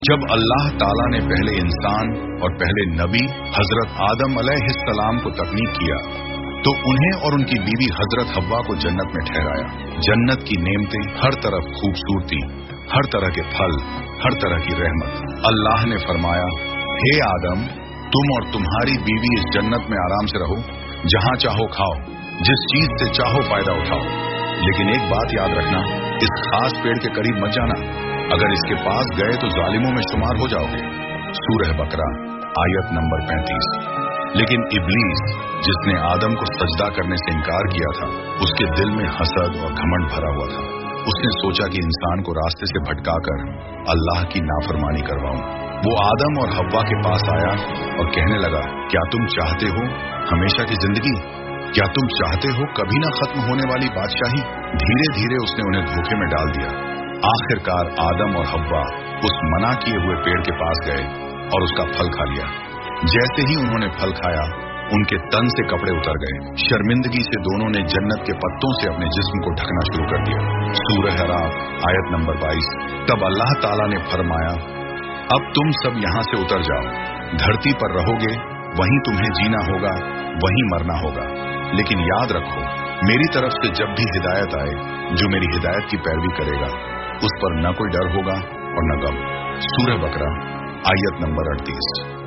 جب اللہ تعالیٰ نے پہلے انسان اور پہلے نبی حضرت آدم علیہ السلام کو تخلیق کیا تو انہیں اور ان کی بیوی حضرت حوا کو جنت میں ٹھہرایا۔ جنت کی نعمتیں، ہر طرف خوبصورتی، ہر طرح کے پھل، ہر طرح کی رحمت۔ اللہ نے فرمایا، ہے آدم، تم اور تمہاری بیوی اس جنت میں آرام سے رہو، جہاں چاہو کھاؤ، جس چیز سے چاہو فائدہ اٹھاؤ، لیکن ایک بات یاد رکھنا، اس خاص پیڑ کے قریب مت جانا، اگر اس کے پاس گئے تو ظالموں میں شمار ہو جاؤ گے۔ سورہ بقرہ آیت نمبر 35۔ لیکن ابلیس، جس نے آدم کو سجدہ کرنے سے انکار کیا تھا، اس کے دل میں حسد اور گھمنڈ بھرا ہوا تھا۔ اس نے سوچا کہ انسان کو راستے سے بھٹکا کر اللہ کی نافرمانی کرواؤں۔ وہ آدم اور حوا کے پاس آیا اور کہنے لگا، کیا تم چاہتے ہو ہمیشہ کی زندگی؟ کیا تم چاہتے ہو کبھی نہ ختم ہونے والی بادشاہی؟ دھیرے دھیرے اس نے انہیں دھوکے میں ڈال دیا۔ آخرکار آدم اور حوا اس منع کیے ہوئے پیڑ کے پاس گئے اور اس کا پھل کھا لیا۔ جیسے ہی انہوں نے پھل کھایا، ان کے تن سے کپڑے اتر گئے۔ شرمندگی سے دونوں نے جنت کے پتوں سے اپنے جسم کو ڈھکنا شروع کر دیا۔ سورہ اعراف آیت نمبر 22۔ تب اللہ تعالیٰ نے فرمایا، اب تم سب یہاں سے اتر جاؤ، دھرتی پر رہو گے، وہیں تمہیں جینا ہوگا، وہیں مرنا ہوگا، لیکن یاد رکھو، میری طرف سے جب بھی ہدایت آئے، جو میری ہدایت کی پیروی کرے گا، اس پر نہ کوئی ڈر ہوگا اور نہ غم۔ سورہ بقرہ آیت نمبر 38۔